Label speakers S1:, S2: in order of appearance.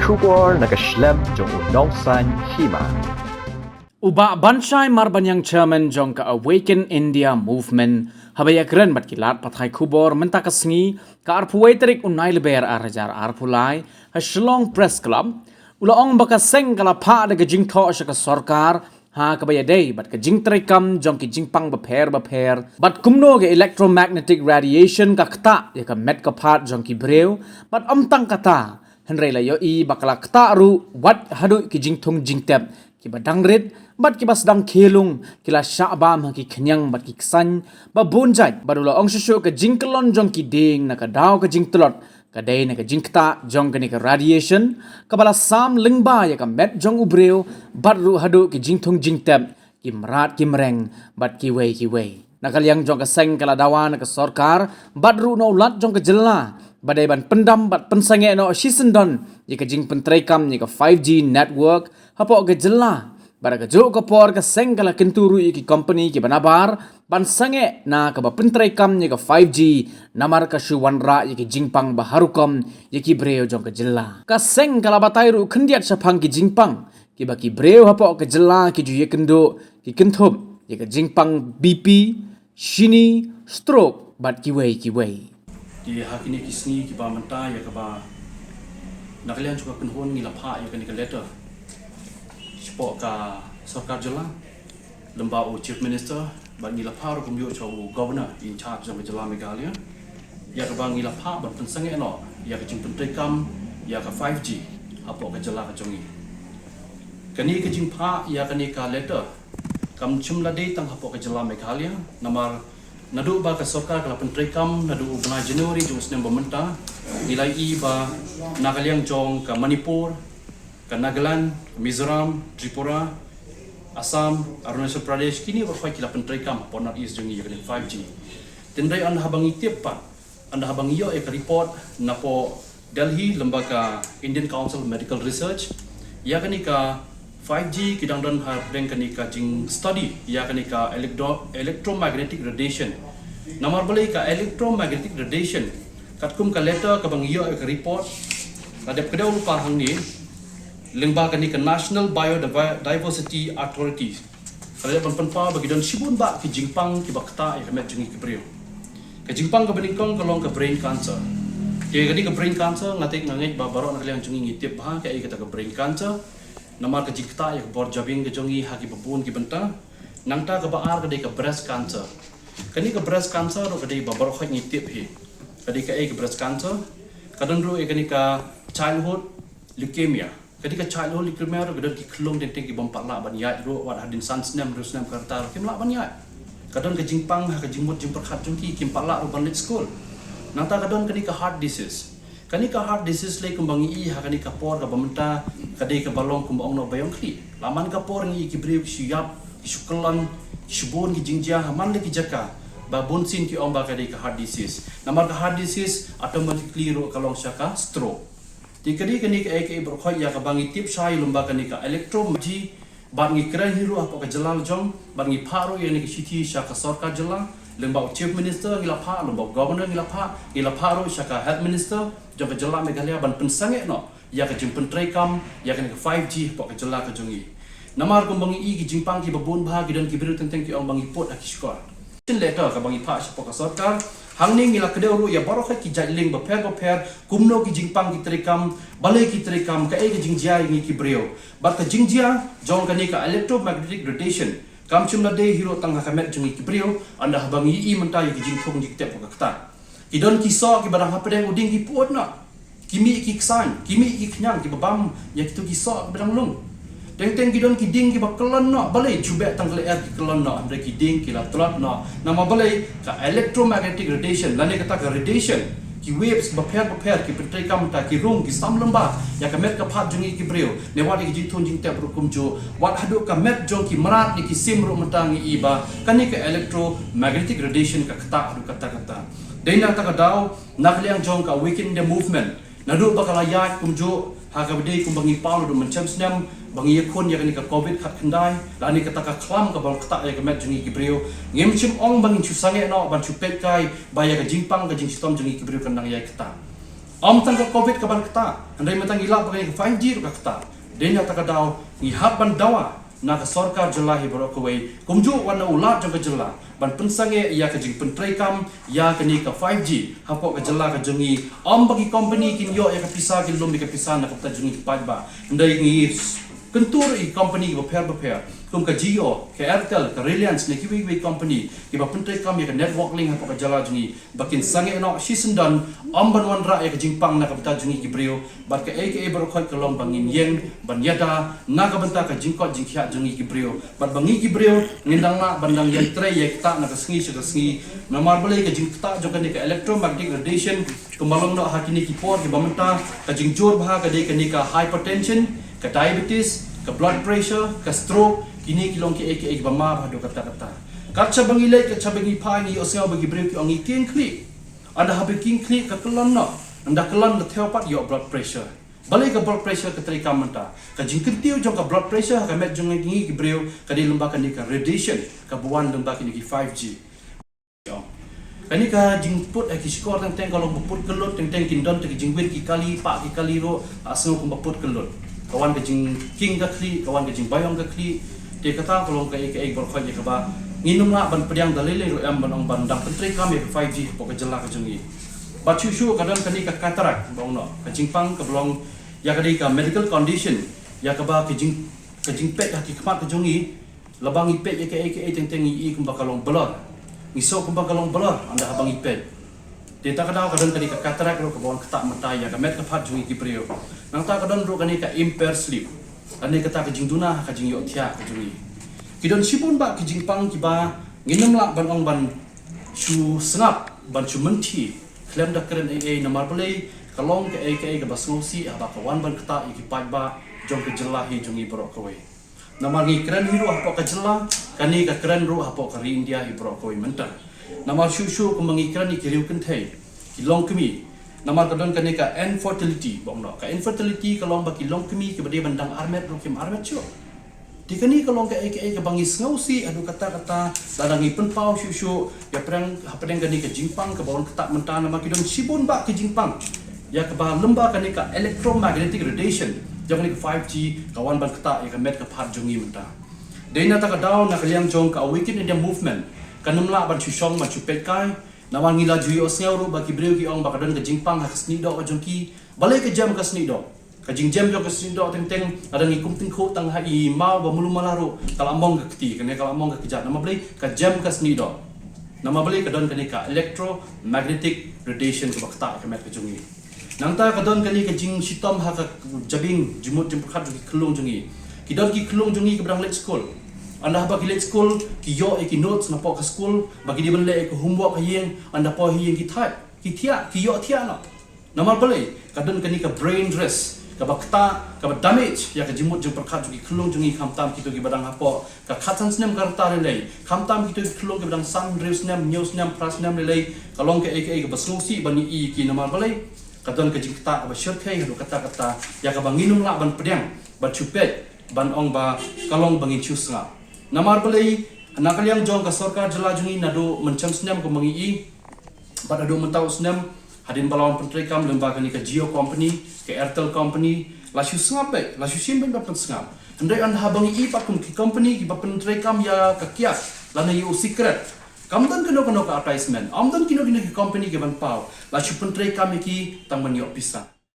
S1: Kubor nakaslem jong unongsan hima.
S2: Uba Banshai Marbanyang Chairman jong ka Awaken India Movement habayakren matkilat pathay kubor mentakasngi ka arpuwaiterik unay leber arajar arpulay ha Shillong Press Club ulaong baka seng kalapa daga jingto siya ka sorkar ha kabayaday bat ka jingtrikam jong ki jingpang baper bat kumno ge electromagnetic radiation ka kta ya ka met ka pat jong ki brew bat amtang kata henry la yo i bakala kta ru wat hadu ki jingthong jingtep ki badang rit bat ki basdang khelung kila syabam ki kenyang bat ki ksan ba bonjai badula ong shushu ka jingkelon jong ki ding na ka daw ka jingtelot ka day na ka jingkta jong ka ni ka radiation ka bala sam lingba ya ka met jong ubreu bat ru hadu ki jingthong jingtep ki mrat ki mreng bat ki wei nakalyang jong ka seng kala dawan ka sorkar bat ru no lat jong ka jella badai ban pendam bat pensange no shisendon jika jing pentrekam ni ka 5G network hapo ka jella bara ka jo ka por ka seng kala kenturu ki company ki banabar ban sange na ka ba pentrekam ni ka 5G namar ka shuwanra ki jingpang baharukom ki breo jong ka jella ka seng kala batai ru khendiat sapang ki jingpang ki ba ki breo hapo ka jella ki ju yekendo ki kenthop ka jingpang BP shini stroke bat ki wei
S3: di hakini kisni ki ba menta ya ka ba nakalian juga penhon ni lapha ya kan ka letter sport ka sarkar jela lembau chief minister ba ni lapha ro kumyo cho governor in charge of jela Meghalaya ya ka ba ni lapha ba pensange no ya ka jing pentekam ya ka 5G apa ka jela ka jongi kani ka jing pha ya kani ka letter kam chumla dei tang hapo ka jela Meghalaya namar nadu ba ka sarkar kala pentrekam nadu bulan Januari jong snem bamenta nilai i ba nakaliang jong ka Manipur ka Nagaland Mizoram Tripura Assam Arunachal Pradesh kini ba khoi kila pentrekam pon north east jong i 5G tendai anda habang itip pa anda habang iyo e ka report na po Delhi lembaga Indian Council of Medical Research ya kani ka 5G kidang don har deng kani ka jing study ya kani ka electromagnetic radiation namar boleh ka electromagnetic radiation katkum ka letter ka bang iyo ka report kadep kedau lupa hang ni lengba kani ka National Biodiversity Authority kadep penpa bagi don sibun ba ki jingpang ki bakta ya met jingi ki brio ka jingpang ka beningkong kalong ka brain cancer ke kani ka brain cancer ngatik nangit ba baro nak liang jingi ngitip ba ka ai kata ka brain cancer namar ka jikta ya bor jabing ke jongi haki babun ki benta nangta ka baar ka dei ka breast cancer kani ka breast cancer ro ka dei babar khoi ni tip hi kadi ka ek breast cancer kadon ro kani ka childhood leukemia kadi ka childhood leukemia ro kadon ki khlong den ki bom parla ban ya ro wat hadin san snem ro snem kartar kim la ban ya kadon ka jingpang ha ka jingmut jing perkhat jongki kim parla ro ban lit school nangta kadon kani ka heart disease kani ka heart disease le kumbangi i ha kani ka por ka bamenta kadai ka balong kumbang no bayong kli laman ka por ngi ki brew siyap ki shukalan ki shubon ki jingjia man le ki jaka ba bonsin ki omba kadai ka heart disease namar ka heart disease automatically ro kalong syaka stroke ti kadi kani ka ek ibro khoy ya ka bangi tip sai lumba kani ka electromaji ban ngi kran hiru apa ka jalal jong ban ngi pharo yani ki city syaka sarkar jala lembau chief minister ngila pha lembau governor ngila pha ro syaka health minister jong ka jala Meghalaya ban pensange no ya ka jing pentrekam ya ka 5G pok ka jela ka jongi namar kum bangi i ki jingpang ki babon bha ki dan ki biru tenteng ki ong bangi pot aki skor tin letter ka bangi pha sa pok ka sarkar hangning ngila kedeu ru ya baro kha ki jailing ba pher kumno ki jingpang ki trekam balai ki trekam ka e ki jingjia ngi ki breo ba ka jingjia jong ka ni ka electromagnetic radiation kam chumna de hero tang ha kamet jongi ki breo anda bangi i menta ki jingthong ji tep ka kta ki don ki so ki barang ha pedeng uding ki pot na kimi ki ksan kimi ki knyang ki babam ya kitu ki so bedang lung teng ki don ki ding ki bakelon no balai jube tangkle air ki kelon no andre ki ding ki la trot no nama balai ka electromagnetic radiation lane kata ka radiation ki waves bapher ki pentrekam ta ki rung ki sam lamba ya ka met ka phat jungi ki breu ne wat ki jithon jing te prokum jo wat hadu ka met jong ki marat ni ki simro matangi iba kani ka electromagnetic radiation ka kata adu kata deina ta ka daw nakliang jong ka weekend the movement nadu bakalayat kumjo hakabdei kumbangi paulo do mencem snem bangi yakun ya kani ka covid khat khandai lani kata ka klam ka bang kata ya ka met jungi ki breu ngem chim ong bangin chu sange no ban chu pet kai ba ya ka jingpang ka jing sitom jungi ki breu kandang ya kata tangga COVID kaban kata, andai matang ilap pakai 5G ru kata. Denya takadau ngi haban dawa na ka sarkar jela hi borok kawai kumju wana ulat jong ka jela ban pensange ia ka jing pentrai kam ya ka ni ka 5G hapo ka jela ka jongi bagi company kin yo ya ka pisa kin lum ka pisa na ka ta jongi pa ba andai ngi kentur i company ba pair kum ka Jio ka Airtel ka Reliance ne kiwi company ki ba pentrai kam ya ka network link hapo ka jela jongi bakin sange no sisendan ban wan ra ya ka jingpang na ka ta jongi ki brio bat ka aka borok ka lom bangin yeng ban yada na ka banta ka jingkot jingkhia jongi ki brio bat bangi ki brio ngindang na bandang yang tre ya kita na ka sngi na marbale ka jingta jokan ka electromagnetic radiation kumalong no hakini ki por ki bamanta ka jingjor bha ka de ka ni ka hypertension ka diabetes ka blood pressure ka stroke kini kilong ki aka bama bha do kata kacha bangilai ka chabangi pa ni osel bagi brio ki ongi king click ada habi king click ka kelon no anda kelon the theopat your blood pressure balik ke blood pressure ke teri kamanta ka jingkentiu jong ka blood pressure ka met jong ngi ki brio ka di lembakan ni ka radiation ka buan lembakan ni ki 5G kani ka jingput ki skor tang kalau beput kelut tang kindon te jingwin ki kali pak ki kali ro asno ku beput kelut kawan ke jing king ka kli kawan ke jing bayong ka kli te kata kalau ka berkhoj ka ba nginum la ban pediang dalile ro am ban ong ban dang pentri kami ke 5G po ka jela ka jongi bacu kadang kani ka katarak bong no ka jingpang ka belong ya kadi ka medical condition ya ka ba ka jing pet ki kmat ka jongi labang ipet ya ka teng i kum bakalong blur ngiso kum bakalong blur anda abang ipet dia tak kadang kani ka katarak ro ka bong ketak mata ya ka met ka phat jongi ki prio nang ta kadang ro kani ka impair sleep ane kata ka jing duna ka jing yo thia ka jongi kidon sipun ba ki jingpang ki ba nginam la ban ong ban chu sengap ban chu menti klem da keren AA na marbale kalong ke aka ke basnosi aba kawan ban kata iki ba jong ke jelahi jongi borok kowe na margi keren hiru apo ka jela kani ka keren ru apo ka ri India hi borok kowe menta na mar shu ku mangi keren ki riu kenthai ki long kemi na mar kadon kani ka infertility bong no ka infertility kalong ba ki long kemi ke bade bandang armet ru kim armet chu dikani kalong ke aka ke bangis ngausi adu kata dadangi penpau shu ya perang hapadeng kani ke jingpang ke bawon ketak menta nama kidon sibun ba ke jingpang ya ke ba lemba kani ka electromagnetic radiation jangan ni ke 5G kawan ban ketak ya ke met ke phat jongi menta deina ta ka down na kaliang jong ka awaken India movement kanumla ban chushong ma chupet kai nawan ngila juyo osnyaw ru ba ki breu ki ong ba kadon ke jingpang ha sni do jongki balai ke jam ke sni do ka jingjem jo ke sni do teng ada ngi kum ting kho tang ha i mau ba mulu malaru kala mong ke kti kene kala mong ke kijat nama balai ka jam ke sni do nama balai ka don kani ka electromagnetic radiation ke bakta ke met ke jongi nangta ka don kani ka jing sitom ha ka jabing jumut jim prakhat ki klung jongi ki don ki klung jongi ke brang let school anda ba ki let school ki yo ki notes na po ka school bagi di benle ke homework ka yeng anda po hi yeng ki type ki tia ki yo tia no nama balai ka don kani ka brain rest ka bakta ka damage ya ka jimut jung prakhat ki klung jongi khamtam ki to ki badang hapo ka khatan snem karta relay khamtam ki to ki klung ki badang sun reus nem news nem pras nem relay kalong ke aka ke basnusi bani i ki nama balai kadon ke jingta ka shirkai hadu kata ya ka banginum la ban pedang ban chupet ban ong ba kalong bangin chusnga namar balai nakaliang jong ka sarkar jela jungi nado mencam snem ko mangi i pada do mentau snem hadin balawan pentri kam lembaga ni ke Jio company ke Airtel company la shu sngap la shu simben ba sngap andai an habangi i pakum ki company ki ba pentri kam ya ka kias la na yu secret kamdan keno ka advertisement amdan kino ki company ke ban pau la shu pentri kam ki tang ban yo pisa